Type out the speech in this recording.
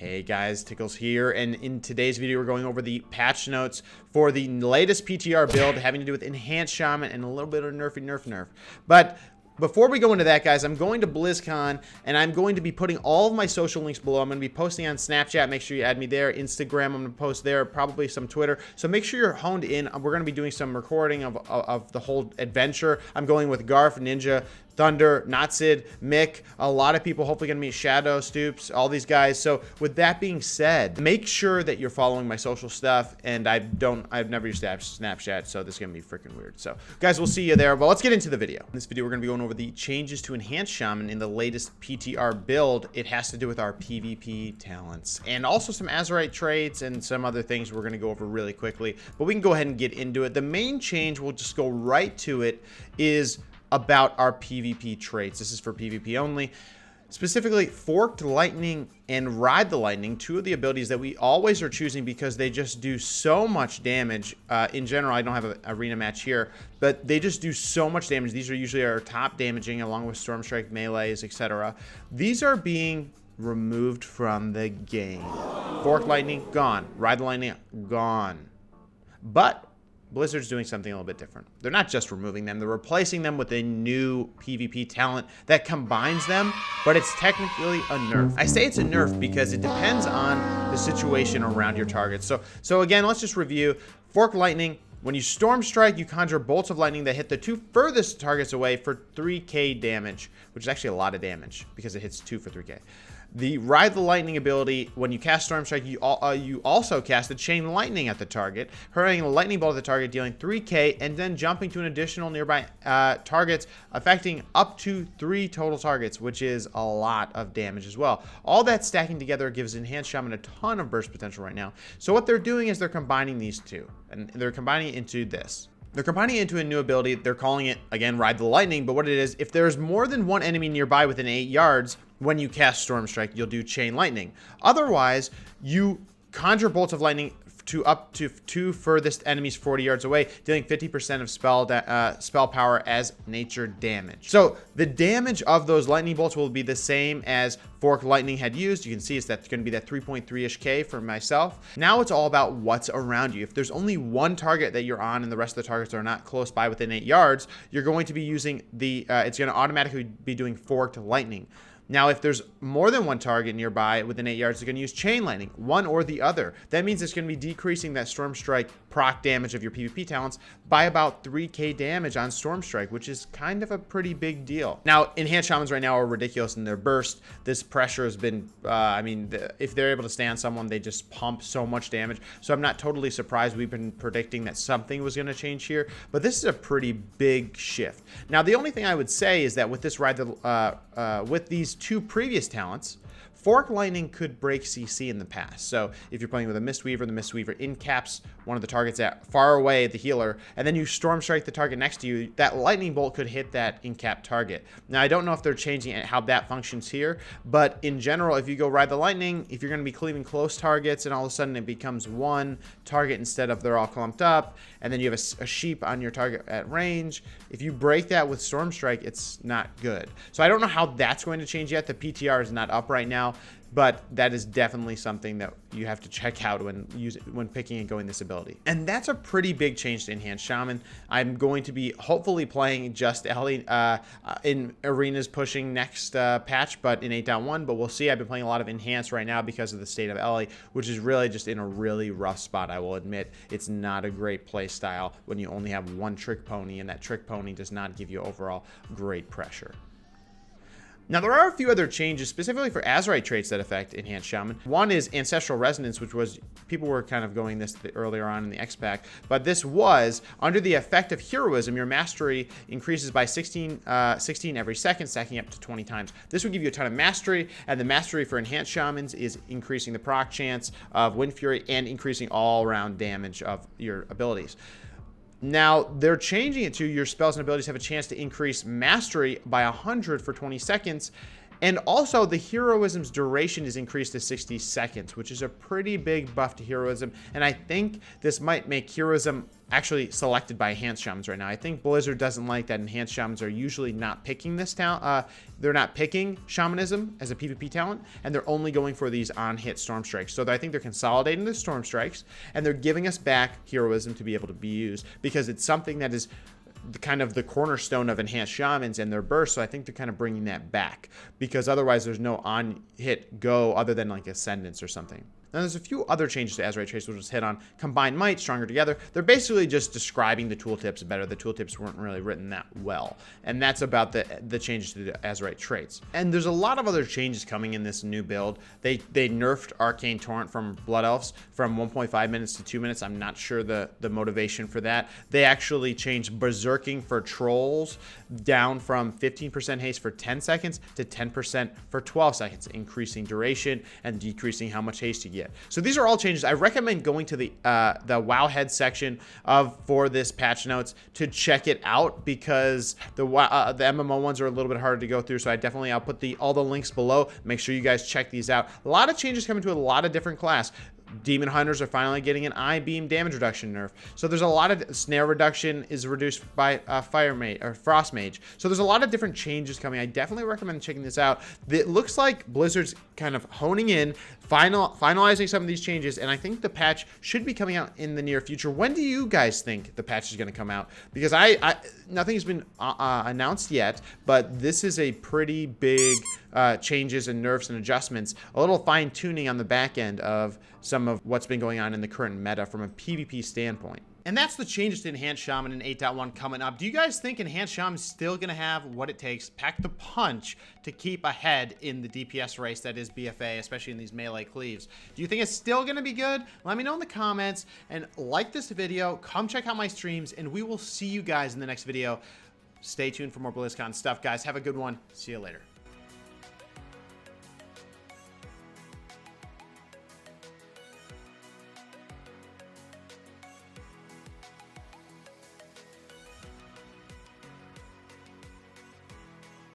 Hey guys, Tiqqles here, and in today's video we're going over the patch notes for the latest PTR build having to do with Enhanced Shaman and a little bit of Nerf. But before we go into that, guys, I'm going to Blizzcon, and I'm going to be putting all of my social links below. I'm going to be posting on Snapchat. Make sure you add me there. Instagram, I'm going to post there. Probably some Twitter. So make sure you're honed in. We're going to be doing some recording of the whole adventure. I'm going with Garf, Ninja, Thunder, Notsid, Mick, a lot of people hopefully gonna meet Shadow, Stoops, all these guys. So with that being said, make sure that you're following my social stuff. And I've never used Snapchat, so this is gonna be freaking weird. So guys, we'll see you there. But let's get into the video. In this video, we're gonna be going over the changes to Enhanced Shaman in the latest PTR build. It has to do with our PvP talents and also some Azerite traits and some other things we're gonna go over really quickly. But we can go ahead and get into it. The main change, we'll just go right to it, is about our PvP traits. This is for PvP only. Specifically, Forked Lightning and Ride the Lightning, two of the abilities that we always are choosing because they just do so much damage. In general, I don't have an arena match here, but they just do so much damage. These are usually our top damaging along with Storm Strike, melees, etc. These are being removed from the game. Forked Lightning, gone. Ride the Lightning, gone. But Blizzard's doing something a little bit different. They're not just removing them, they're replacing them with a new PvP talent that combines them, but it's technically a nerf. I say it's a nerf because it depends on the situation around your target. So again, let's just review. Forked Lightning, when you Storm Strike, you conjure bolts of lightning that hit the two furthest targets away for 3k damage, which is actually a lot of damage because it hits 2 for 3k. The Ride the Lightning ability, when you cast Storm Strike, you also cast a Chain Lightning at the target, hurling a lightning bolt at the target, dealing 3k, and then jumping to an additional nearby targets, affecting up to 3 total targets, which is a lot of damage as well. All that stacking together gives Enhanced Shaman a ton of burst potential right now. So what they're doing is they're combining these two, and they're combining it into this. They're combining it into a new ability. They're calling it, again, Ride the Lightning, but what it is, if there's more than one enemy nearby within 8 yards, when you cast Storm Strike, you'll do Chain Lightning. Otherwise, you conjure bolts of lightning to up to 2 furthest enemies 40 yards away, dealing 50% of spell power as nature damage. So the damage of those lightning bolts will be the same as Forked Lightning had used. You can see it's going to be that 3.3-ish K for myself. Now it's all about what's around you. If there's only one target that you're on and the rest of the targets are not close by within 8 yards, you're going to be using the, it's going to automatically be doing Forked Lightning. Now, if there's more than one target nearby within 8 yards, they're going to use Chain Lightning, one or the other. That means it's going to be decreasing that Storm Strike proc damage of your PvP talents by about 3k damage on Storm Strike, which is kind of a pretty big deal. Now, Enhanced Shamans right now are ridiculous in their burst. This pressure has been, if they're able to stay on someone, they just pump so much damage. So I'm not totally surprised. We've been predicting that something was going to change here, but this is a pretty big shift. Now, the only thing I would say is that with this with these two previous talents, Forked Lightning could break CC in the past. So if you're playing with a Mistweaver, the Mistweaver incaps one of the targets at far away, the healer, and then you Storm Strike the target next to you, that lightning bolt could hit that incapped target. Now, I don't know if they're changing how that functions here, but in general, if you go Ride the Lightning, if you're going to be cleaving close targets and all of a sudden it becomes one target instead of they're all clumped up, and then you have a sheep on your target at range, if you break that with Storm Strike, it's not good. So I don't know how that's going to change yet. The PTR is not up right now, but that is definitely something that you have to check out when picking and going this ability. And that's a pretty big change to Enhanced Shaman. I'm going to be hopefully playing just Ellie in arenas pushing next patch, but in 8.1, but we'll see. I've been playing a lot of Enhanced right now because of the state of Ellie, which is really just in a really rough spot. I will admit it's not a great play style when you only have one trick pony, and that trick pony does not give you overall great pressure. Now, there are a few other changes specifically for Azerite traits that affect Enhanced Shaman. One is Ancestral Resonance, which was, people were kind of going this earlier on in the X-Pack, but this was, under the effect of Heroism, your mastery increases by 16 every second, stacking up to 20 times. This would give you a ton of mastery, and the mastery for Enhanced Shamans is increasing the proc chance of Wind Fury and increasing all-around damage of your abilities. Now, they're changing it to your spells and abilities have a chance to increase mastery by 100 for 20 seconds And also, the heroism's duration is increased to 60 seconds, which is a pretty big buff to heroism. And I think this might make heroism actually selected by enhanced shamans right now. I think Blizzard doesn't like that enhanced shamans are usually not picking this talent. They're not picking shamanism as a PvP talent, and they're only going for these on-hit storm strikes. So I think they're consolidating the storm strikes, and they're giving us back heroism to be able to be used, because it's something that is kind of the cornerstone of enhanced shamans and their burst. So I think they're kind of bringing that back, because otherwise there's no on-hit go other than like Ascendance or something. Now, there's a few other changes to Azerite traits we'll just hit on. Combined Might, Stronger Together. They're basically just describing the tooltips better. The tooltips weren't really written that well. And that's about the changes to the Azerite traits. And there's a lot of other changes coming in this new build. They nerfed Arcane Torrent from Blood Elves from 1.5 minutes to 2 minutes. I'm not sure the motivation for that. They actually changed Berserking for Trolls down from 15% haste for 10 seconds to 10% for 12 seconds, increasing duration and decreasing how much haste you get. So these are all changes. I recommend going to the Wowhead section for this patch notes to check it out, because the MMO ones are a little bit harder to go through. So I'll put all the links below. Make sure you guys check these out. A lot of changes coming to a lot of different class. Demon Hunters are finally getting an eye beam damage reduction nerf. So there's a lot of snare reduction is reduced by Fire Mage or Frost Mage. So there's a lot of different changes coming. I definitely recommend checking this out. It looks like Blizzard's kind of honing in, finalizing some of these changes, and I think the patch should be coming out in the near future. When do you guys think the patch is going to come out? Because nothing has been announced yet, but this is a pretty big changes and nerfs and adjustments, a little fine tuning on the back end of some of what's been going on in the current meta from a PvP standpoint. And that's the changes to Enhanced Shaman in 8.1 coming up. Do you guys think Enhanced Shaman is still going to have what it takes, pack the punch, to keep ahead in the DPS race that is BFA, especially in these melee cleaves? Do you think it's still going to be good? Let me know in the comments, and like this video, come check out my streams, and we will see you guys in the next video. Stay tuned for more BlizzCon stuff, guys. Have a good one. See you later.